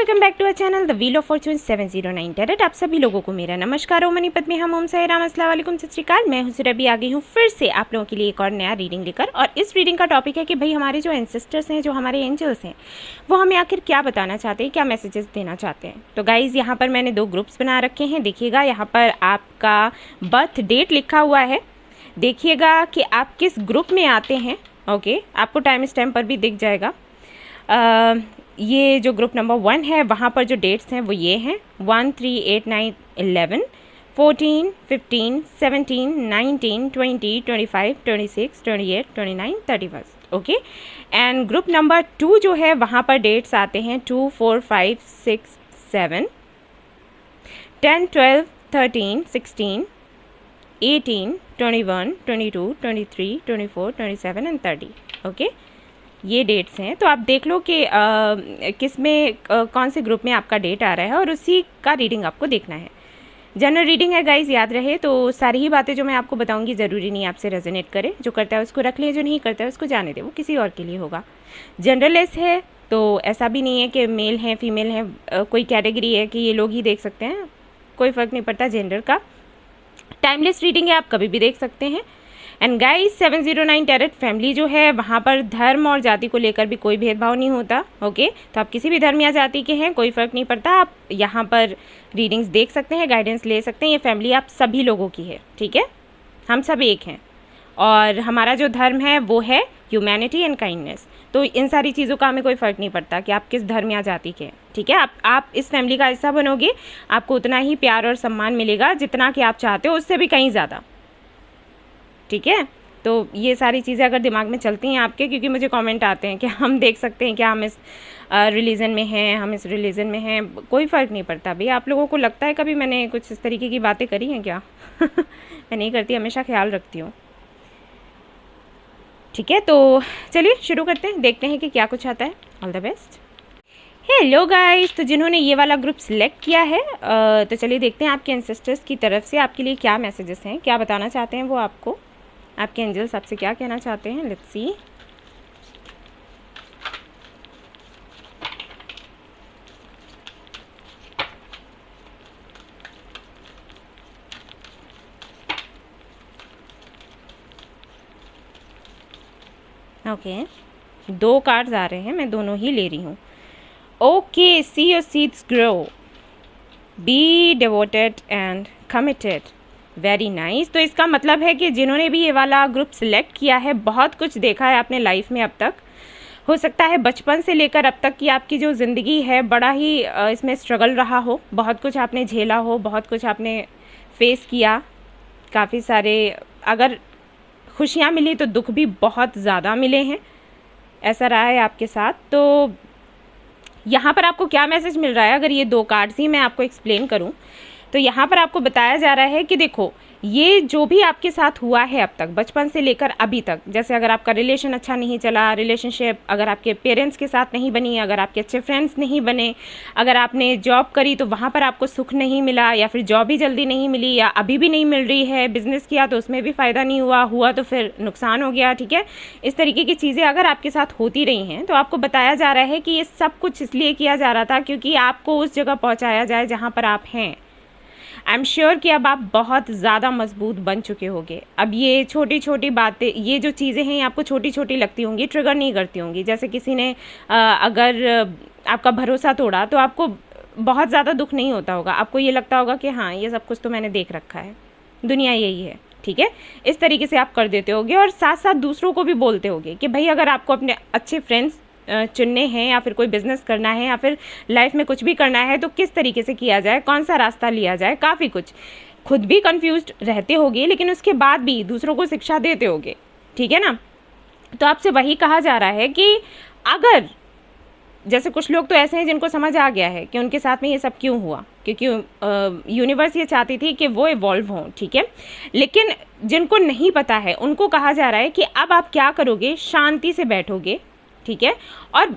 Welcome back to our channel the wheel of fortune 709 tarot. आप सभी लोगों को मेरा नमस्कार। ओम मनीपत में हम ओम साई राम, अस्सलाम वालेकुम, सत श्री अकाल। मैं हुसैर अभी आ गई हूँ फिर से आप लोगों के लिए एक और नया रीडिंग लेकर। और इस रीडिंग का टॉपिक है कि भाई हमारे जो एंसेस्टर्स हैं, जो हमारे एंजल्स हैं, वो हमें आखिर क्या बताना चाहते हैं, क्या मैसेजेस देना चाहते हैं। तो गाइज़ यहाँ पर मैंने 2 ग्रुप्स बना रखे हैं। देखिएगा यहाँ पर आपका बर्थ डेट लिखा हुआ है। देखिएगा कि आप किस ग्रुप में आते हैं। ओके, आपको टाइम स्टैम्प पर भी दिख जाएगा। ये जो ग्रुप नंबर 1 है, वहाँ पर जो डेट्स हैं वो ये हैं 1, 3, 8, 9, 11, 14, 15, 17, 19, 20, 25, 26, 28, 29, 31। ओके, एंड ग्रुप नंबर 2 जो है वहाँ पर डेट्स आते हैं 2, 4, 5, 6, 7, 10, 12, 13, 16, 18, 21, 22, 23, 24, 27 एंड 30। ओके, ये डेट्स हैं। तो आप देख लो कि किस में कौन से ग्रुप में आपका डेट आ रहा है और उसी का रीडिंग आपको देखना है। जनरल रीडिंग है गाइज, याद रहे। तो सारी ही बातें जो मैं आपको बताऊंगी ज़रूरी नहीं आपसे रेजोनेट करे। जो करता है उसको रख ले, जो नहीं करता है उसको जाने दे, वो किसी और के लिए होगा। जनरलेस है तो ऐसा भी नहीं है कि मेल हैं फीमेल हैं, कोई कैटेगरी है कि ये लोग ही देख सकते हैं, कोई फ़र्क नहीं पड़ता जेंडर का। टाइमलेस रीडिंग है, आप कभी भी देख सकते हैं। एंड गाइस 709 टैरेट फैमिली जो है वहाँ पर धर्म और जाति को लेकर भी कोई भेदभाव नहीं होता। ओके, तो आप किसी भी धर्म या जाति के हैं, कोई फ़र्क नहीं पड़ता, आप यहाँ पर रीडिंग्स देख सकते हैं, गाइडेंस ले सकते हैं। ये फैमिली आप सभी लोगों की है, ठीक है। हम सब एक हैं और हमारा जो धर्म है वो है ह्यूमैनिटी एंड काइंडनेस। तो इन सारी चीज़ों का हमें कोई फ़र्क नहीं पड़ता कि आप किस धर्म या जाति के हैं, ठीक है। आप इस फैमिली का हिस्सा बनोगे, आपको उतना ही प्यार और सम्मान मिलेगा जितना कि आप चाहते हो, उससे भी कहीं ज़्यादा, ठीक है। तो ये सारी चीज़ें अगर दिमाग में चलती हैं आपके, क्योंकि मुझे कमेंट आते हैं कि हम देख सकते हैं क्या हम इस रिलीजन में हैं, हम इस रिलीजन में हैं, कोई फ़र्क नहीं पड़ता भाई। आप लोगों को लगता है कभी मैंने कुछ इस तरीके की बातें करी हैं क्या? मैं नहीं करती, हमेशा ख्याल रखती हूँ, ठीक है। तो चलिए शुरू करते हैं, देखते हैं कि क्या कुछ आता है। All the best. Hello guys, तो जिन्होंने ये वाला ग्रुप सिलेक्ट किया है तो चलिए देखते हैं आपके एंसेस्टर्स की तरफ से आपके लिए क्या मैसेजेस हैं, क्या बताना चाहते हैं वो आपको, आपके एंजल्स आपसे क्या कहना चाहते हैं। Let's see. ओके, 2 कार्ड्स आ रहे हैं, मैं दोनों ही ले रही हूँ। Okay, see your seeds grow, be devoted and committed. Very nice. तो इसका मतलब है कि जिन्होंने भी ये वाला ग्रुप सिलेक्ट किया है, बहुत कुछ देखा है आपने लाइफ में अब तक। हो सकता है बचपन से लेकर अब तक की आपकी जो ज़िंदगी है बड़ा ही इसमें स्ट्रगल रहा हो, बहुत कुछ आपने झेला हो, बहुत कुछ आपने फेस किया, काफ़ी सारे अगर खुशियाँ मिली तो दुख भी बहुत ज़्यादा मिले हैं, ऐसा रहा है आपके साथ। तो यहाँ पर आपको क्या मैसेज मिल रहा है, अगर ये 2 कार्ड्स ही मैं आपको एक्सप्लेन करूँ तो यहाँ पर आपको बताया जा रहा है कि देखो, ये जो भी आपके साथ हुआ है अब तक, बचपन से लेकर अभी तक, जैसे अगर आपका रिलेशन अच्छा नहीं चला, रिलेशनशिप अगर आपके पेरेंट्स के साथ नहीं बनी, अगर आपके अच्छे फ्रेंड्स नहीं बने, अगर आपने जॉब करी तो वहाँ पर आपको सुख नहीं मिला, या फिर जॉब ही जल्दी नहीं मिली या अभी भी नहीं मिल रही है, बिजनेस किया तो उसमें भी फ़ायदा नहीं हुआ तो फिर नुकसान हो गया, ठीक है। इस तरीके की चीज़ें अगर आपके साथ होती रही हैं तो आपको बताया जा रहा है कि ये सब कुछ इसलिए किया जा रहा था क्योंकि आपको उस जगह पहुँचाया जाए जहाँ पर आप हैं। आई एम श्योर कि अब आप बहुत ज़्यादा मजबूत बन चुके होंगे। अब ये छोटी छोटी बातें, ये जो चीज़ें हैं आपको छोटी छोटी लगती होंगी, ट्रिगर नहीं करती होंगी। जैसे किसी ने अगर आपका भरोसा तोड़ा तो आपको बहुत ज़्यादा दुख नहीं होता होगा, आपको ये लगता होगा कि हाँ ये सब कुछ तो मैंने देख रखा है, दुनिया यही है, ठीक है। इस तरीके से आप कर देते होगे और साथ साथ दूसरों को भी बोलते होगे कि भाई अगर आपको अपने अच्छे फ्रेंड्स चुनने हैं या फिर कोई बिजनेस करना है या फिर लाइफ में कुछ भी करना है तो किस तरीके से किया जाए, कौन सा रास्ता लिया जाए, काफ़ी कुछ। खुद भी कंफ्यूज्ड रहते होगे लेकिन उसके बाद भी दूसरों को शिक्षा देते होगे, ठीक है ना। तो आपसे वही कहा जा रहा है कि अगर, जैसे कुछ लोग तो ऐसे हैं जिनको समझ आ गया है कि उनके साथ में ये सब क्यों हुआ, क्योंकि यूनिवर्स ये चाहती थी कि वो इवॉल्व हों, ठीक है। लेकिन जिनको नहीं पता है उनको कहा जा रहा है कि अब आप क्या करोगे, शांति से बैठोगे, ठीक है। और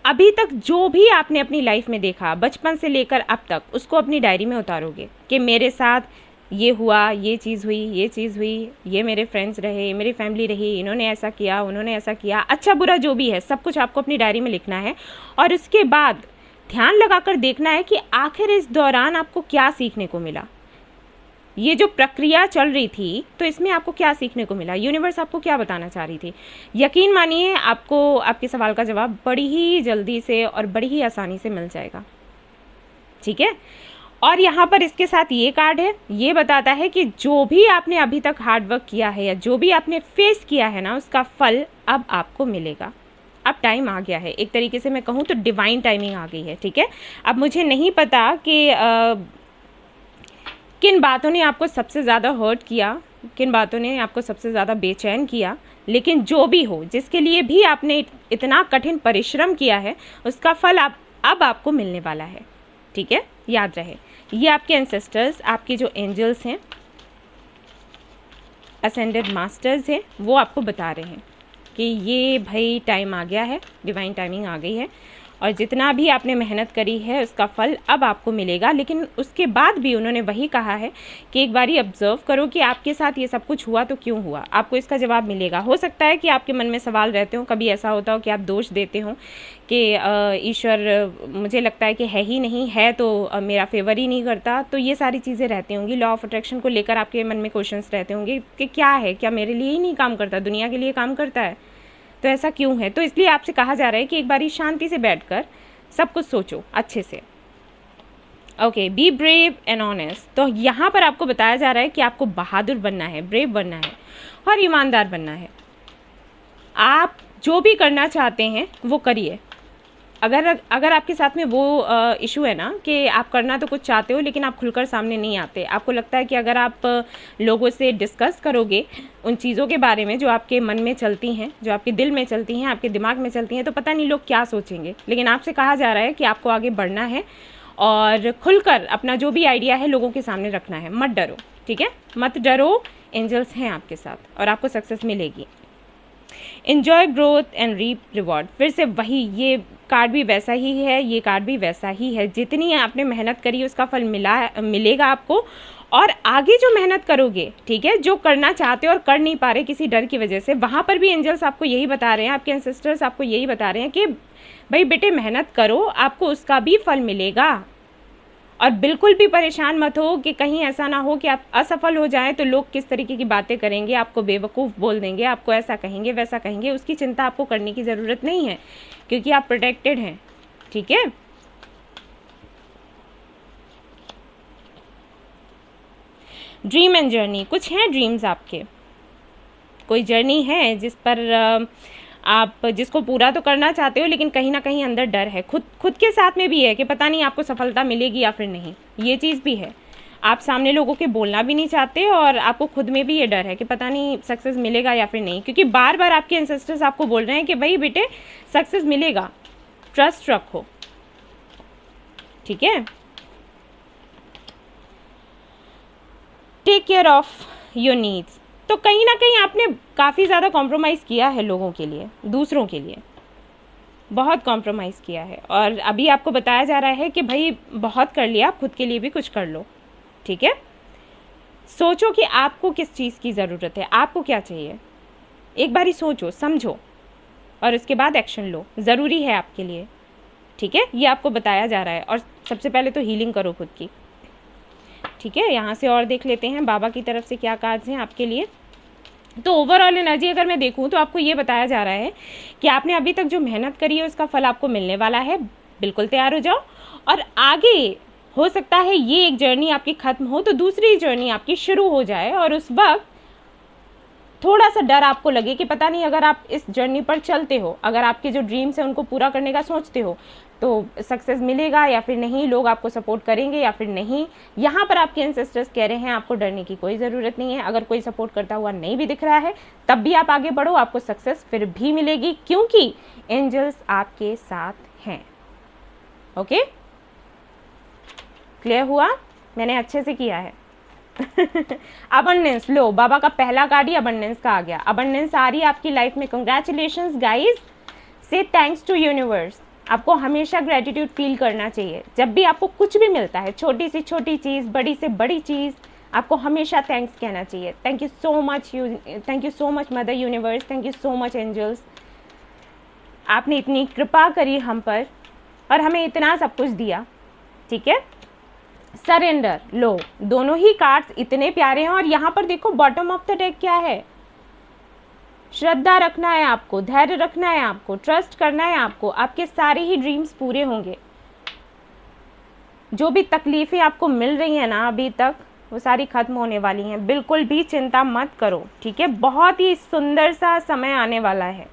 अभी तक जो भी आपने अपनी लाइफ में देखा, बचपन से लेकर अब तक, उसको अपनी डायरी में उतारोगे कि मेरे साथ ये हुआ, ये चीज़ हुई, ये चीज़ हुई, ये मेरे फ्रेंड्स रहे, मेरी फैमिली रही, इन्होंने ऐसा किया, उन्होंने ऐसा किया, अच्छा बुरा जो भी है सब कुछ आपको अपनी डायरी में लिखना है। और उसके बाद ध्यान लगाकर देखना है कि आखिर इस दौरान आपको क्या सीखने को मिला। ये जो प्रक्रिया चल रही थी तो इसमें आपको क्या सीखने को मिला, यूनिवर्स आपको क्या बताना चाह रही थी। यकीन मानिए आपको आपके सवाल का जवाब बड़ी ही जल्दी से और बड़ी ही आसानी से मिल जाएगा। ठीक है, और यहाँ पर इसके साथ ये कार्ड है, ये बताता है कि जो भी आपने अभी तक हार्डवर्क किया है या जो भी आपने फेस किया है ना, उसका फल अब आपको मिलेगा। अब टाइम आ गया है, एक तरीके से मैं कहूँ तो डिवाइन टाइमिंग आ गई है। ठीक है, अब मुझे नहीं पता कि किन बातों ने आपको सबसे ज़्यादा हर्ट किया, किन बातों ने आपको सबसे ज़्यादा बेचैन किया, लेकिन जो भी हो, जिसके लिए भी आपने इतना कठिन परिश्रम किया है, उसका फल अब आपको मिलने वाला है। ठीक है, याद रहे, ये आपके एंसेस्टर्स, आपके जो एंजल्स हैं, असेंडेड मास्टर्स हैं, वो आपको बता रहे हैं कि ये भाई टाइम आ गया है, डिवाइन टाइमिंग आ गई है, और जितना भी आपने मेहनत करी है उसका फल अब आपको मिलेगा। लेकिन उसके बाद भी उन्होंने वही कहा है कि एक बारी ऑब्जर्व करो कि आपके साथ ये सब कुछ हुआ तो क्यों हुआ, आपको इसका जवाब मिलेगा। हो सकता है कि आपके मन में सवाल रहते हो, कभी ऐसा होता हो कि आप दोष देते हो कि ईश्वर मुझे लगता है कि है ही नहीं, है तो मेरा फेवर ही नहीं करता, तो ये सारी चीज़ें रहती होंगी। लॉ ऑफ अट्रैक्शन को लेकर आपके मन में क्वेश्चंस रहते होंगे कि क्या है, क्या मेरे लिए ही नहीं काम करता, दुनिया के लिए काम करता है, तो ऐसा क्यों है। तो इसलिए आपसे कहा जा रहा है कि एक बारी शांति से बैठकर सब कुछ सोचो अच्छे से। Okay, be brave and honest. तो यहाँ पर आपको बताया जा रहा है कि आपको बहादुर बनना है, ब्रेव बनना है और ईमानदार बनना है। आप जो भी करना चाहते हैं वो करिए। अगर आपके साथ में वो इशू है ना कि आप करना तो कुछ चाहते हो लेकिन आप खुलकर सामने नहीं आते, आपको लगता है कि अगर आप लोगों से डिस्कस करोगे उन चीज़ों के बारे में जो आपके मन में चलती हैं, जो आपके दिल में चलती हैं, आपके दिमाग में चलती हैं, तो पता नहीं लोग क्या सोचेंगे। लेकिन आपसे कहा जा रहा है कि आपको आगे बढ़ना है और खुलकर अपना जो भी आइडिया है लोगों के सामने रखना है। मत डरो, ठीक है, मत डरो, एंजल्स हैं आपके साथ और आपको सक्सेस मिलेगी। Enjoy growth and reap reward. फिर से वही, ये कार्ड भी वैसा ही है, ये कार्ड भी वैसा ही है। जितनी आपने मेहनत करी उसका फल मिलेगा आपको, और आगे जो मेहनत करोगे, ठीक है, जो करना चाहते हो और कर नहीं पा रहे किसी डर की वजह से, वहाँ पर भी एंजल्स आपको यही बता रहे हैं, आपके एंसेस्टर्स आपको यही बता रहे हैं कि भाई बेटे मेहनत करो, आपको उसका भी फल मिलेगा। और बिल्कुल भी परेशान मत हो कि कहीं ऐसा ना हो कि आप असफल हो जाएं तो लोग किस तरीके की बातें करेंगे, आपको बेवकूफ़ बोल देंगे, आपको ऐसा कहेंगे वैसा कहेंगे। उसकी चिंता आपको करने की ज़रूरत नहीं है क्योंकि आप प्रोटेक्टेड हैं। ठीक है, ड्रीम एंड जर्नी। कुछ हैं ड्रीम्स आपके, कोई जर्नी है जिस पर आप जिसको पूरा तो करना चाहते हो लेकिन कहीं ना कहीं अंदर डर है, खुद के साथ में भी है कि पता नहीं आपको सफलता मिलेगी या फिर नहीं। ये चीज़ भी है, आप सामने लोगों के बोलना भी नहीं चाहते और आपको खुद में भी ये डर है कि पता नहीं सक्सेस मिलेगा या फिर नहीं, क्योंकि बार बार आपके एंसेस्टर्स आपको बोल रहे हैं कि भाई बेटे सक्सेस मिलेगा, ट्रस्ट रखो। ठीक है, take care of your needs. तो कहीं ना कहीं आपने काफ़ी ज़्यादा कॉम्प्रोमाइज़ किया है लोगों के लिए, दूसरों के लिए बहुत कॉम्प्रोमाइज़ किया है, और अभी आपको बताया जा रहा है कि भाई बहुत कर लिया, खुद के लिए भी कुछ कर लो। ठीक है, सोचो कि आपको किस चीज़ की ज़रूरत है, आपको क्या चाहिए, एक बारी सोचो समझो और उसके बाद एक्शन लो, ज़रूरी है आपके लिए। ठीक है, ये आपको बताया जा रहा है। और सबसे पहले तो हीलिंग करो खुद की। ठीक है, यहाँ से और देख लेते हैं बाबा की तरफ से क्या कार्ड्स हैं आपके लिए। तो ओवरऑल एनर्जी अगर मैं देखूँ तो आपको ये बताया जा रहा है कि आपने अभी तक जो मेहनत करी है उसका फल आपको मिलने वाला है। बिल्कुल तैयार हो जाओ, और आगे हो सकता है ये एक जर्नी आपकी ख़त्म हो तो दूसरी जर्नी आपकी शुरू हो जाए, और उस वक्त थोड़ा सा डर आपको लगे कि पता नहीं अगर आप इस जर्नी पर चलते हो, अगर आपके जो ड्रीम्स हैं उनको पूरा करने का सोचते हो तो सक्सेस मिलेगा या फिर नहीं, लोग आपको सपोर्ट करेंगे या फिर नहीं। यहाँ पर आपके एंसेस्टर्स कह रहे हैं आपको डरने की कोई ज़रूरत नहीं है। अगर कोई सपोर्ट करता हुआ नहीं भी दिख रहा है तब भी आप आगे बढ़ो, आपको सक्सेस फिर भी मिलेगी क्योंकि एंजल्स आपके साथ हैं। ओके, क्लियर हुआ? मैंने अच्छे से किया है। अबंडेंस, लो बाबा का पहला कार्ड ही अबंडेंस का आ गया। अबंडेंस आ रही है आपकी लाइफ में, कंग्रेचुलेशंस गाइज, से थैंक्स टू यूनिवर्स। आपको हमेशा ग्रेटिट्यूड फील करना चाहिए जब भी आपको कुछ भी मिलता है, छोटी से छोटी चीज़, बड़ी से बड़ी चीज़, आपको हमेशा थैंक्स कहना चाहिए। Thank you so much mother universe, thank you so much angels, आपने इतनी कृपा करी हम पर और हमें इतना सब कुछ दिया, ठीक है। सरेंडर लो, दोनों ही कार्ड्स इतने प्यारे हैं। और यहाँ पर देखो बॉटम ऑफ द डेक क्या है, श्रद्धा रखना है आपको, धैर्य रखना है आपको, ट्रस्ट करना है आपको, आपके सारे ही ड्रीम्स पूरे होंगे। जो भी तकलीफें आपको मिल रही हैं ना अभी तक, वो सारी खत्म होने वाली हैं, बिल्कुल भी चिंता मत करो, ठीक है। बहुत ही सुंदर सा समय आने वाला है,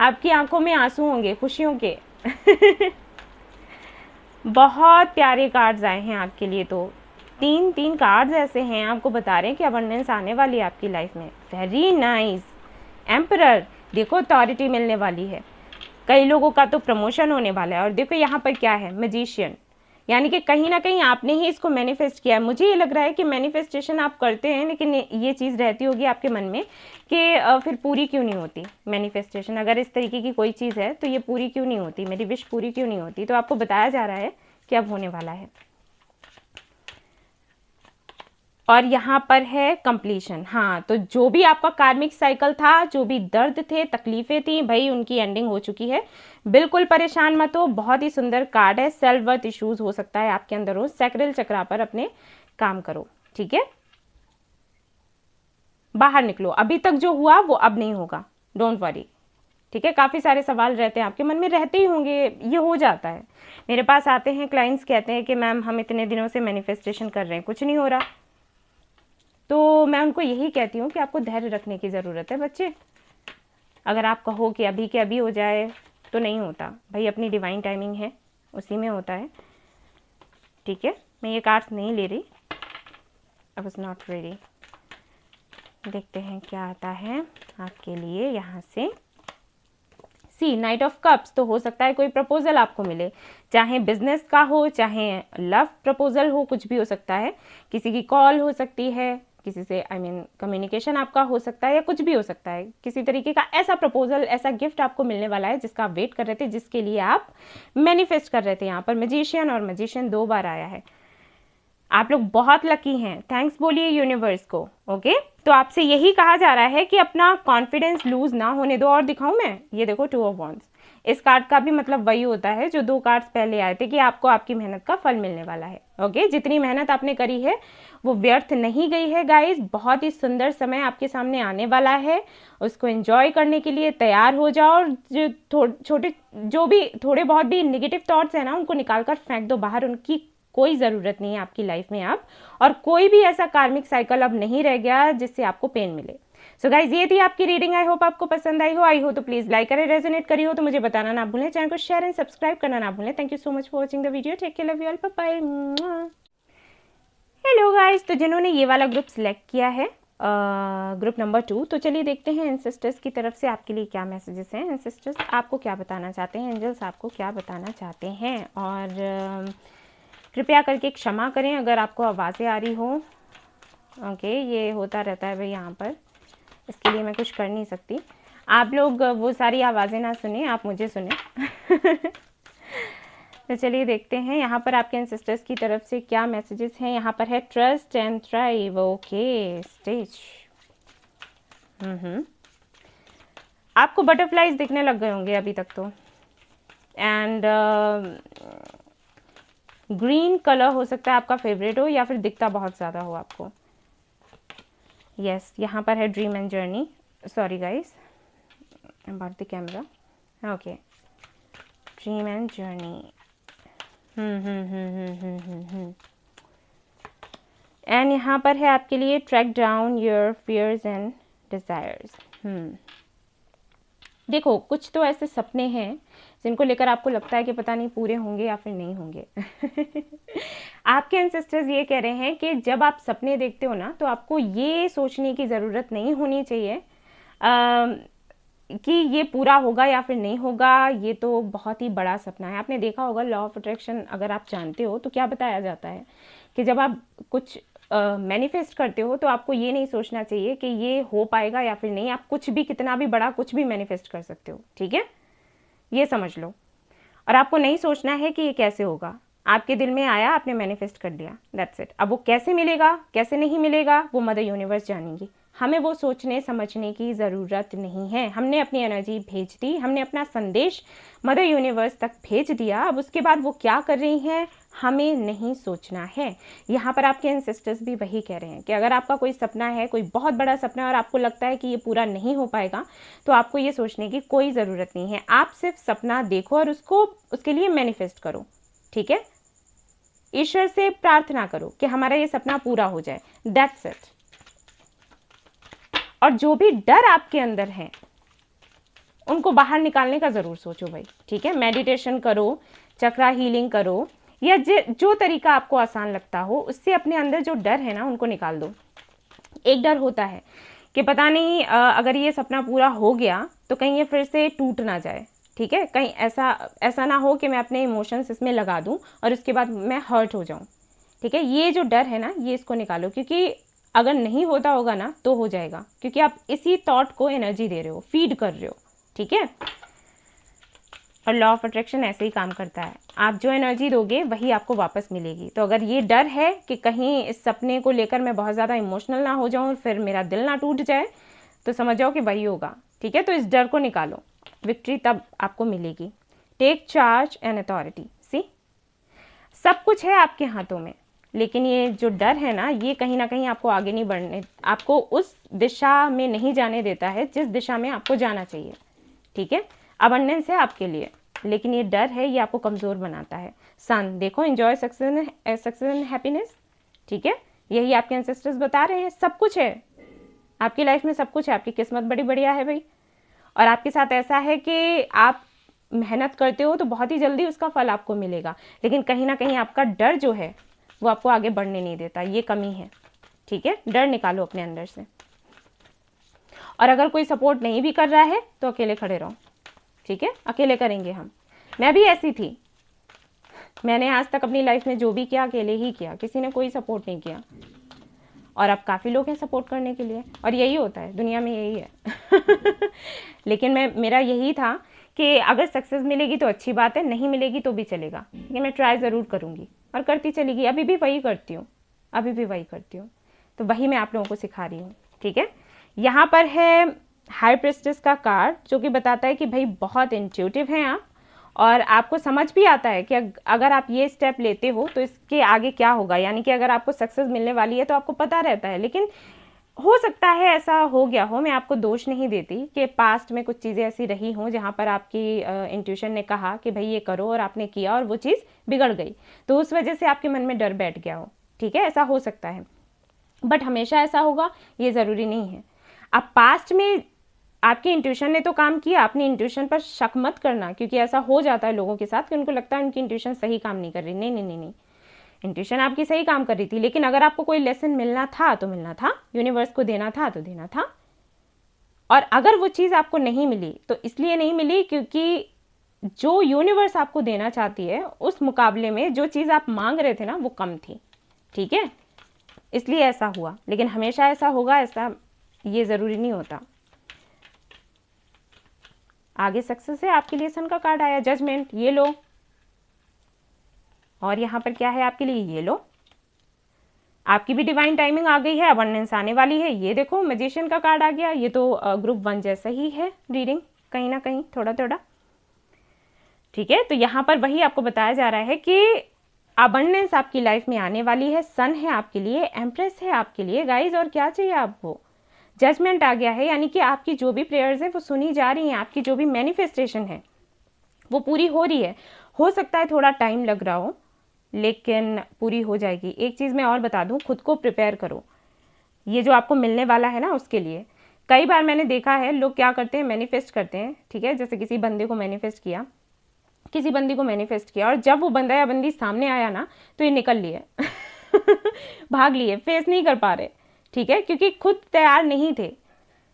आपकी आंखों में आंसू होंगे खुशियों के। बहुत प्यारे कार्ड्स आए हैं आपके लिए, तो 3 कार्ड्स ऐसे हैं आपको बता रहे हैं कि अबंडेंस आने वाली है आपकी लाइफ में। Very nice. एम्परर, देखो अथॉरिटी मिलने वाली है, कई लोगों का तो प्रमोशन होने वाला है। और देखो यहाँ पर क्या है, मैजिशियन, यानी कि कहीं ना कहीं आपने ही इसको मैनिफेस्ट किया है। मुझे ये लग रहा है कि मैनिफेस्टेशन आप करते हैं, लेकिन ये चीज़ रहती होगी आपके मन में कि फिर पूरी क्यों नहीं होती मैनिफेस्टेशन। अगर इस तरीके की कोई चीज़ है तो ये पूरी क्यों नहीं होती, मेरी विश पूरी क्यों नहीं होती। तो आपको बताया जा रहा है कि अब होने वाला है। और यहाँ पर है कंप्लीशन। हाँ, तो जो भी आपका कार्मिक साइकिल था, जो भी दर्द थे, तकलीफें थी, भाई उनकी एंडिंग हो चुकी है। बिल्कुल परेशान मत हो, बहुत ही सुंदर कार्ड है। सेल्फ वर्थ इश्यूज हो सकता है आपके अंदर हो, सैक्रल चक्रा पर अपने काम करो, ठीक है। बाहर निकलो, अभी तक जो हुआ वो अब नहीं होगा, डोंट वरी, ठीक है। काफ़ी सारे सवाल रहते हैं आपके मन में, रहते ही होंगे, ये हो जाता है। मेरे पास आते हैं क्लाइंट्स, कहते हैं कि मैम हम इतने दिनों से मैनिफेस्टेशन कर रहे हैं, कुछ नहीं हो रहा। तो मैं उनको यही कहती हूँ कि आपको धैर्य रखने की ज़रूरत है बच्चे। अगर आप कहो कि अभी के अभी हो जाए तो नहीं होता भाई, अपनी डिवाइन टाइमिंग है, उसी में होता है, ठीक है। मैं ये कार्ड्स नहीं ले रही, आई वाज नॉट रेडी। देखते हैं क्या आता है आपके लिए यहाँ से। सी नाइट ऑफ कप्स, तो हो सकता है कोई प्रपोजल आपको मिले, चाहे बिजनेस का हो, चाहे लव प्रपोजल हो, कुछ भी हो सकता है। किसी की कॉल हो सकती है, किसी से कम्युनिकेशन आपका हो सकता है, या कुछ भी हो सकता है। किसी तरीके का ऐसा प्रपोजल, ऐसा गिफ्ट आपको मिलने वाला है जिसका आप वेट कर रहे थे, जिसके लिए आप मैनिफेस्ट कर रहे थे। यहाँ पर मैजिशियन और मैजिशियन 2 बार आया है। आप लोग बहुत लकी हैं, थैंक्स बोलिए यूनिवर्स को, ओके। तो आपसे यही कहा जा रहा है कि अपना कॉन्फिडेंस लूज ना होने दो। और दिखाऊं मैं, ये देखो 2 ऑफ वॉन्ड्स, इस कार्ड का भी मतलब वही होता है जो 2 कार्ड्स पहले आए थे, कि आपको आपकी मेहनत का फल मिलने वाला है, ओके। जितनी मेहनत आपने करी है वो व्यर्थ नहीं गई है गाइस। बहुत ही सुंदर समय आपके सामने आने वाला है, उसको एंजॉय करने के लिए तैयार हो जाओ। और जो भी थोड़े बहुत भी नेगेटिव थॉट्स है ना, उनको निकाल कर फेंक दो बाहर, उनकी कोई ज़रूरत नहीं है आपकी लाइफ में आप। और कोई भी ऐसा कार्मिक साइकिल अब नहीं रह गया जिससे आपको पेन मिले। सो गाइज, ये थी आपकी रीडिंग। आई होप आपको पसंद आई हो तो प्लीज़ लाइक करें, रेजोनेट करी हो तो मुझे बताना ना भूलें, चैनल को शेयर एंड सब्सक्राइब करना ना भूलें। Thank you so much for watching the video, take care, love you all, bye bye. Hello guys, तो जिन्होंने ये वाला ग्रुप सिलेक्ट किया है, ग्रुप नंबर 2, तो चलिए देखते हैं एंसेस्टर्स की तरफ से आपके लिए क्या मैसेजेस हैं। एंसेस्टर्स आपको क्या बताना चाहते हैं, एंजल्स आपको क्या बताना चाहते हैं। और कृपया करके क्षमा करें अगर आपको आवाज़ें आ रही हो, ओके। ये होता रहता है भाई यहाँ पर, इसके लिए मैं कुछ कर नहीं सकती। आप लोग वो सारी आवाज़ें ना सुने, आप मुझे सुने। तो चलिए देखते हैं यहाँ पर आपके एंसेस्टर्स की तरफ से क्या मैसेजेस हैं। यहाँ पर है trust and thrive, okay, stage. आपको बटरफ्लाइज दिखने लग गए होंगे अभी तक तो। एंड ग्रीन कलर हो सकता है आपका फेवरेट हो, या फिर दिखता बहुत ज़्यादा हो आपको। यस, यहाँ पर है dream and journey. Sorry guys about the camera, okay. Dream and journey, and यहाँ पर है आपके लिए track down your fears and desires. देखो, कुछ तो ऐसे सपने हैं जिनको लेकर आपको लगता है कि पता नहीं पूरे होंगे या फिर नहीं होंगे। आपके एंसेस्टर्स ये कह रहे हैं कि जब आप सपने देखते हो ना, तो आपको ये सोचने की ज़रूरत नहीं होनी चाहिए कि ये पूरा होगा या फिर नहीं होगा। ये तो बहुत ही बड़ा सपना है। आपने देखा होगा लॉ ऑफ अट्रैक्शन, अगर आप जानते हो तो क्या बताया जाता है कि जब आप कुछ मैनिफेस्ट करते हो तो आपको ये नहीं सोचना चाहिए कि ये हो पाएगा या फिर नहीं। आप कुछ भी, कितना भी बड़ा कुछ भी मैनिफेस्ट कर सकते हो, ठीक है, ये समझ लो। और आपको नहीं सोचना है कि ये कैसे होगा, आपके दिल में आया, आपने मैनिफेस्ट कर दिया, दैट्स इट। अब वो कैसे मिलेगा, कैसे नहीं मिलेगा, वो मदर यूनिवर्स जानेंगी। हमें वो सोचने समझने की ज़रूरत नहीं है। हमने अपनी एनर्जी भेज दी, हमने अपना संदेश मदर यूनिवर्स तक भेज दिया। अब उसके बाद वो क्या कर रही हैं हमें नहीं सोचना है। यहाँ पर आपके एंसेस्टर्स भी वही कह रहे हैं कि अगर आपका कोई सपना है, कोई बहुत बड़ा सपना है और आपको लगता है कि ये पूरा नहीं हो पाएगा, तो आपको ये सोचने की कोई ज़रूरत नहीं है। आप सिर्फ सपना देखो और उसके लिए मैनिफेस्ट करो, ठीक है। ईश्वर से प्रार्थना करो कि हमारा ये सपना पूरा हो जाए, दैट्स इट। और जो भी डर आपके अंदर है उनको बाहर निकालने का ज़रूर सोचो भाई, ठीक है। मेडिटेशन करो, चक्रा हीलिंग करो, या जो तरीका आपको आसान लगता हो, उससे अपने अंदर जो डर है ना उनको निकाल दो। एक डर होता है कि पता नहीं अगर ये सपना पूरा हो गया तो कहीं ये फिर से टूट ना जाए, ठीक है। कहीं ऐसा ना हो कि मैं अपने इमोशंस इसमें लगा दूं और उसके बाद मैं हर्ट हो जाऊं, ठीक है। ये जो डर है ना, ये इसको निकालो, क्योंकि अगर नहीं होता होगा ना तो हो जाएगा, क्योंकि आप इसी थॉट को एनर्जी दे रहे हो, फीड कर रहे हो, ठीक है। और लॉ ऑफ अट्रैक्शन ऐसे ही काम करता है, आप जो एनर्जी दोगे वही आपको वापस मिलेगी। तो अगर ये डर है कि कहीं इस सपने को लेकर मैं बहुत ज़्यादा इमोशनल ना हो जाऊं और फिर मेरा दिल ना टूट जाए, तो समझ जाओ कि वही होगा, ठीक है। तो इस डर को निकालो, विक्ट्री तब आपको मिलेगी। Take charge and authority. See, सब कुछ है आपके हाथों में, लेकिन ये जो डर है ना कहीं आपको आगे नहीं बढ़ने, आपको उस दिशा में नहीं जाने देता है जिस दिशा में आपको जाना चाहिए, ठीक है। अबंडेंस है आपके लिए, लेकिन ये डर है, ये आपको कमज़ोर बनाता है। सन, देखो, एंजॉय सक्सेस एंड हैप्पीनेस, ठीक है। यही आपके एंसेस्टर्स बता रहे हैं, सब कुछ है आपकी लाइफ में, सब कुछ है। आपकी किस्मत बड़ी बढ़िया है भाई। और आपके साथ ऐसा है कि आप मेहनत करते हो तो बहुत ही जल्दी उसका फल आपको मिलेगा, लेकिन कहीं ना कहीं आपका डर जो है वो आपको आगे बढ़ने नहीं देता, ये कमी है, ठीक है। डर निकालो अपने अंदर से। और अगर कोई सपोर्ट नहीं भी कर रहा है तो अकेले खड़े रहो, ठीक है। अकेले करेंगे हम। मैं भी ऐसी थी, मैंने आज तक अपनी लाइफ में जो भी किया अकेले ही किया, किसी ने कोई सपोर्ट नहीं किया। और अब काफ़ी लोग हैं सपोर्ट करने के लिए, और यही होता है दुनिया में, यही है। लेकिन मेरा यही था कि अगर सक्सेस मिलेगी तो अच्छी बात है, नहीं मिलेगी तो भी चलेगा, लेकिन मैं ट्राई ज़रूर करूँगी, और करती चली गई। अभी भी वही करती हूँ, अभी भी वही करती हूँ। तो वही मैं आप लोगों को सिखा रही हूँ, ठीक है। यहाँ पर है हाई प्रेस्टिस का कार्ड, जो कि बताता है कि भाई बहुत इंट्यूटिव हैं आप, और आपको समझ भी आता है कि अगर आप ये स्टेप लेते हो तो इसके आगे क्या होगा। यानी कि अगर आपको सक्सेस मिलने वाली है तो आपको पता रहता है, लेकिन हो सकता है ऐसा हो गया हो, मैं आपको दोष नहीं देती कि पास्ट में कुछ चीज़ें ऐसी रही हों जहाँ पर आपकी इंट्यूशन ने कहा कि भाई ये करो, और आपने किया और वो चीज़ बिगड़ गई, तो उस वजह से आपके मन में डर बैठ गया हो, ठीक है। ऐसा हो सकता है, बट हमेशा ऐसा होगा ये ज़रूरी नहीं है। अब पास्ट में आपकी इंट्यूशन ने तो काम किया, अपनी इंट्यूशन पर शक मत करना, क्योंकि ऐसा हो जाता है लोगों के साथ कि उनको लगता है उनकी इंट्यूशन सही काम नहीं कर रही। नहीं नहीं नहीं नहीं, इंट्यूशन आपकी सही काम कर रही थी, लेकिन अगर आपको कोई लेसन मिलना था तो मिलना था, यूनिवर्स को देना था तो देना था। और अगर वो चीज़ आपको नहीं मिली तो इसलिए नहीं मिली क्योंकि जो यूनिवर्स आपको देना चाहती है उस मुकाबले में जो चीज़ आप मांग रहे थे ना वो कम थी, ठीक है, इसलिए ऐसा हुआ। लेकिन हमेशा ऐसा होगा ऐसा ये ज़रूरी नहीं होता। आगे सक्सेस है आपके लिए, सन का कार्ड आया, जजमेंट, ये लो। और यहाँ पर क्या है आपके लिए, ये लो, आपकी भी डिवाइन टाइमिंग आ गई है, अबंडेंस आने वाली है। ये देखो, मैजिशियन का कार्ड आ गया, ये तो ग्रुप 1 जैसा ही है रीडिंग, कहीं ना कहीं थोड़ा थोड़ा, ठीक है। तो यहाँ पर वही आपको बताया जा रहा है कि अबंडेंस आपकी लाइफ में आने वाली है, सन है आपके लिए, एम्प्रेस है आपके लिए गाइज, और क्या चाहिए आपको, जजमेंट आ गया है। यानी कि आपकी जो भी प्रेयर्स है वो सुनी जा रही हैं, आपकी जो भी मैनिफेस्टेशन है वो पूरी हो रही है। हो सकता है थोड़ा टाइम लग रहा हो, लेकिन पूरी हो जाएगी। एक चीज़ मैं और बता दूं, खुद को प्रिपेयर करो ये जो आपको मिलने वाला है ना उसके लिए। कई बार मैंने देखा है लोग क्या करते हैं, मैनिफेस्ट करते हैं, ठीक है, जैसे किसी बंदे को मैनिफेस्ट किया, किसी बंदी को मैनिफेस्ट किया, और जब वो बंदा या बंदी सामने आया ना तो ये निकल लिए भाग लिए, फेस नहीं कर पा रहे, ठीक है, क्योंकि खुद तैयार नहीं थे।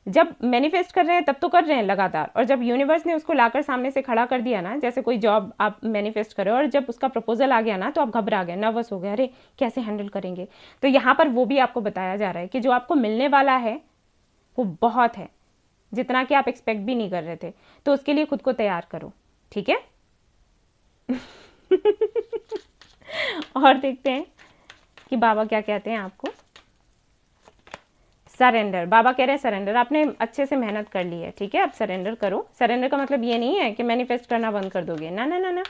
जब मैनिफेस्ट कर रहे हैं तब तो कर रहे हैं लगातार, और जब यूनिवर्स ने उसको लाकर सामने से खड़ा कर दिया ना, जैसे कोई जॉब आप मैनिफेस्ट करो और जब उसका प्रपोजल आ गया ना तो आप घबरा गए, नर्वस हो गए, अरे कैसे हैंडल करेंगे। तो यहाँ पर वो भी आपको बताया जा रहा है कि जो आपको मिलने वाला है वो बहुत है, जितना कि आप एक्सपेक्ट भी नहीं कर रहे थे, तो उसके लिए खुद को तैयार करो, ठीक है। और देखते हैं कि बाबा क्या कहते हैं आपको। सरेंडर, बाबा कह रहे हैं सरेंडर, आपने अच्छे से मेहनत कर ली है, ठीक है, अब सरेंडर करो। सरेंडर का मतलब ये नहीं है कि मैनिफेस्ट करना बंद कर दोगे, ना ना ना ना,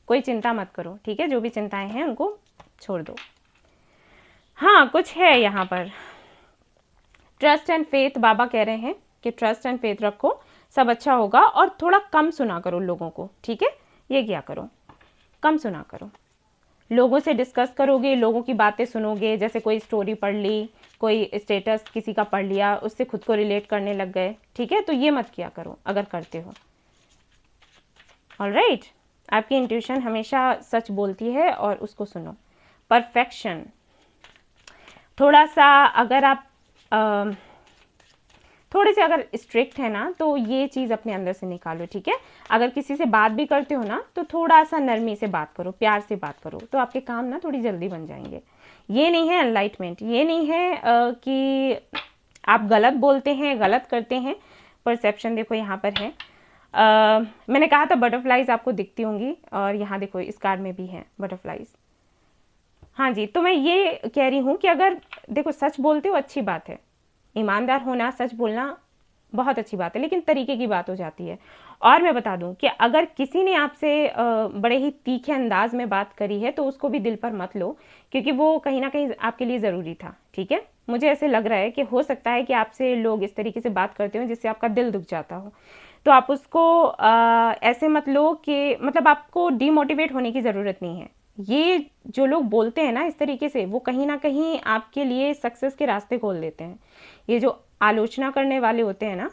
कोई चिंता मत करो, ठीक है, जो भी चिंताएं हैं उनको छोड़ दो। हाँ कुछ है यहाँ पर, ट्रस्ट एंड फेथ, बाबा कह रहे हैं कि ट्रस्ट एंड फेथ रखो, सब अच्छा होगा, और थोड़ा कम सुना करो लोगों को, ठीक है, ये क्या करो, कम सुना करो, लोगों से डिस्कस करोगे, लोगों की बातें सुनोगे, जैसे कोई स्टोरी पढ़ ली, कोई स्टेटस किसी का पढ़ लिया, उससे खुद को रिलेट करने लग गए, ठीक है, तो ये मत किया करो अगर करते हो। ऑलराइट, आपकी इंट्यूशन हमेशा सच बोलती है और उसको सुनो। परफेक्शन, थोड़ा सा अगर आप थोड़े से अगर स्ट्रिक्ट है ना, तो ये चीज़ अपने अंदर से निकालो, ठीक है। अगर किसी से बात भी करते हो ना, तो थोड़ा सा नरमी से बात करो, प्यार से बात करो, तो आपके काम ना थोड़ी जल्दी बन जाएंगे। ये नहीं है एनलाइटमेंट, ये नहीं है कि आप गलत बोलते हैं, गलत करते हैं। परसेप्शन देखो यहाँ पर है, मैंने कहा था बटरफ्लाइज आपको दिखती होंगी, और यहाँ देखो इस कार्ड में भी है बटरफ्लाइज। हाँ जी, तो मैं ये कह रही हूँ कि अगर देखो सच बोलते हो अच्छी बात है, ईमानदार होना, सच बोलना बहुत अच्छी बात है, लेकिन तरीके की बात हो जाती है। और मैं बता दूं कि अगर किसी ने आपसे बड़े ही तीखे अंदाज में बात करी है, तो उसको भी दिल पर मत लो, क्योंकि वो कहीं ना कहीं आपके लिए ज़रूरी था, ठीक है। मुझे ऐसे लग रहा है कि हो सकता है कि आपसे लोग इस तरीके से बात करते हो जिससे आपका दिल दुख जाता हो, तो आप उसको ऐसे मत लो कि मतलब आपको डीमोटिवेट होने की ज़रूरत नहीं है। ये जो लोग बोलते हैं ना इस तरीके से, वो कहीं ना कहीं आपके लिए सक्सेस के रास्ते खोल देते हैं। ये जो आलोचना करने वाले होते हैं ना,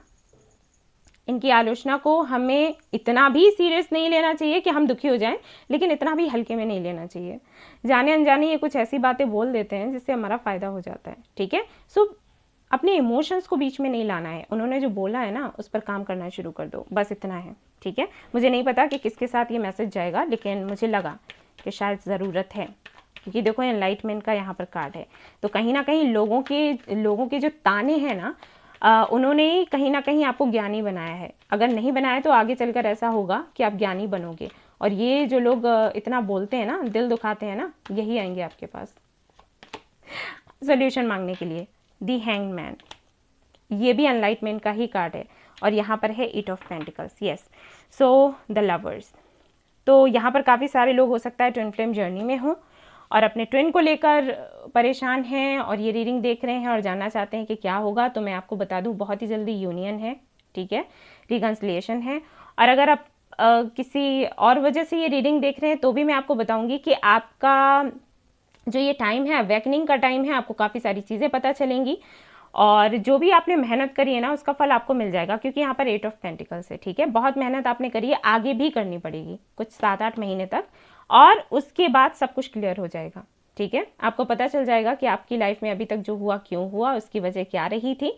इनकी आलोचना को हमें इतना भी सीरियस नहीं लेना चाहिए कि हम दुखी हो जाएं, लेकिन इतना भी हल्के में नहीं लेना चाहिए। जाने अनजाने ये कुछ ऐसी बातें बोल देते हैं जिससे हमारा फ़ायदा हो जाता है, ठीक है। सो अपने इमोशंस को बीच में नहीं लाना है, उन्होंने जो बोला है ना उस पर काम करना शुरू कर दो, बस इतना है, ठीक है। मुझे नहीं पता कि किसके साथ ये मैसेज जाएगा, लेकिन मुझे लगा कि शायद ज़रूरत है, क्योंकि देखो एनलाइटमेंट का यहाँ पर कार्ड है, तो कहीं ना कहीं लोगों के जो ताने हैं ना, उन्होंने कहीं ना कहीं आपको ज्ञानी बनाया है। अगर नहीं बनाया तो आगे चलकर ऐसा होगा कि आप ज्ञानी बनोगे, और ये जो लोग इतना बोलते हैं ना, दिल दुखाते हैं ना, यही आएंगे आपके पास सोल्यूशन मांगने के लिए। दी हैंग्ड मैन, ये भी एनलाइटमेंट का ही कार्ड है, और यहाँ पर है 8 of pentacles, yes. So the lovers, तो यहाँ पर काफ़ी सारे लोग हो सकता है ट्विन फ्लेम जर्नी में हों और अपने ट्विन को लेकर परेशान हैं, और ये रीडिंग देख रहे हैं और जानना चाहते हैं कि क्या होगा। तो मैं आपको बता दूं, बहुत ही जल्दी यूनियन है, ठीक है, रिकन्सिलिएशन है। और अगर आप किसी और वजह से ये रीडिंग देख रहे हैं, तो भी मैं आपको बताऊंगी कि आपका जो ये टाइम है, अवेकनिंग का टाइम है, आपको काफ़ी सारी चीज़ें पता चलेंगी, और जो भी आपने मेहनत करी है ना उसका फल आपको मिल जाएगा, क्योंकि यहाँ पर 8 ऑफ पेंटिकल्स है, ठीक है। बहुत मेहनत आपने करी है, आगे भी करनी पड़ेगी कुछ 7-8 महीने तक, और उसके बाद सब कुछ क्लियर हो जाएगा, ठीक है। आपको पता चल जाएगा कि आपकी लाइफ में अभी तक जो हुआ क्यों हुआ, उसकी वजह क्या रही थी।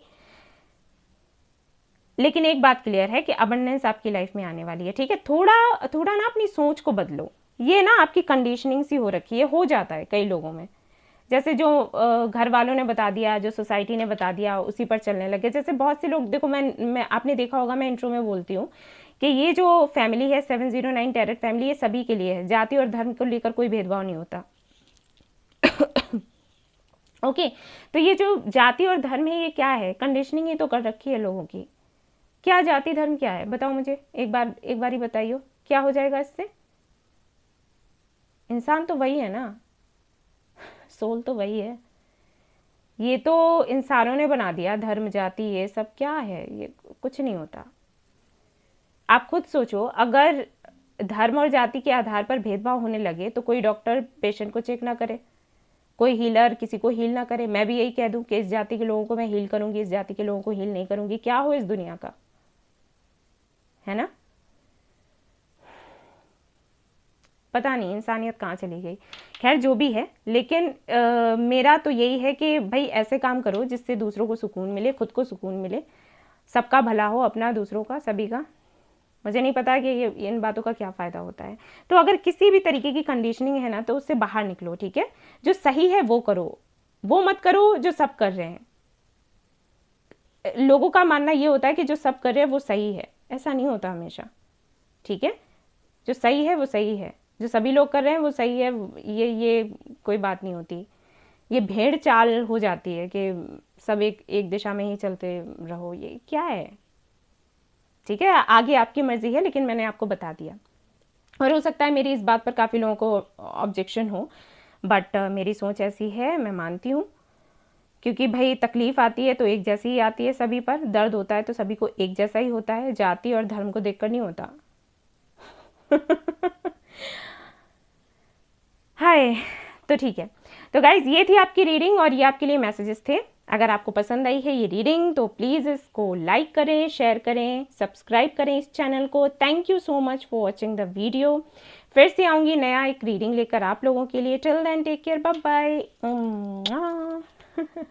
लेकिन एक बात क्लियर है कि अबंडेंस आपकी लाइफ में आने वाली है, ठीक है। थोड़ा थोड़ा ना अपनी सोच को बदलो, ये ना आपकी कंडीशनिंग सी हो रखी है, हो जाता है कई लोगों में, जैसे जो घर वालों ने बता दिया, जो सोसाइटी ने बता दिया, उसी पर चलने लगे। जैसे बहुत से लोग, देखो मैं आपने देखा होगा, मैं इंट्रो में बोलती हूँ कि ये जो फैमिली है 709 टेरेट फैमिली, ये सभी के लिए है, जाति और धर्म को लेकर कोई भेदभाव नहीं होता ओके तो ये जो जाति और धर्म है, ये क्या है, कंडीशनिंग ही तो कर रखी है लोगों की। क्या जाति धर्म क्या है, बताओ मुझे, एक बार ही बताइयो, क्या हो जाएगा इससे? इंसान तो वही है ना, सोल तो वही है। ये तो इंसानों ने बना दिया, धर्म जाति ये सब क्या है, ये कुछ नहीं होता। आप खुद सोचो, अगर धर्म और जाति के आधार पर भेदभाव होने लगे तो कोई डॉक्टर पेशेंट को चेक ना करे, कोई हीलर किसी को हील ना करे। मैं भी यही कह दूं कि इस जाति के लोगों को मैं हील करूंगी, इस जाति के लोगों को हील नहीं करूंगी, क्या हो इस दुनिया का, है ना। पता नहीं इंसानियत कहाँ चली गई। खैर जो भी है, लेकिन मेरा तो यही है कि भाई ऐसे काम करो जिससे दूसरों को सुकून मिले, खुद को सुकून मिले, सबका भला हो, अपना, दूसरों का, सभी का। मुझे नहीं पता कि ये इन बातों का क्या फ़ायदा होता है। तो अगर किसी भी तरीके की कंडीशनिंग है ना, तो उससे बाहर निकलो, ठीक है। जो सही है वो करो, वो मत करो जो सब कर रहे हैं। लोगों का मानना ये होता है कि जो सब कर रहे हैं वो सही है, ऐसा नहीं होता हमेशा, ठीक है। जो सही है वो सही है, जो सभी लोग कर रहे हैं वो सही है, ये कोई बात नहीं होती, ये भेड़ चाल हो जाती है कि सब एक एक दिशा में ही चलते रहो, ये क्या है? ठीक है, आगे आपकी मर्जी है, लेकिन मैंने आपको बता दिया। और हो सकता है मेरी इस बात पर काफ़ी लोगों को ऑब्जेक्शन हो, बट मेरी सोच ऐसी है, मैं मानती हूँ। क्योंकि भाई तकलीफ आती है तो एक जैसी ही आती है सभी पर, दर्द होता है तो सभी को एक जैसा ही होता है, जाति और धर्म को देखकर नहीं होता। हाय, तो ठीक है। तो गाइज ये थी आपकी रीडिंग और ये आपके लिए मैसेजेस थे। अगर आपको पसंद आई है ये रीडिंग तो प्लीज़ इसको लाइक करें, शेयर करें, सब्सक्राइब करें इस चैनल को। Thank you so much for watching the video. फिर से आऊँगी नया एक रीडिंग लेकर आप लोगों के लिए। Till then take care, bye bye.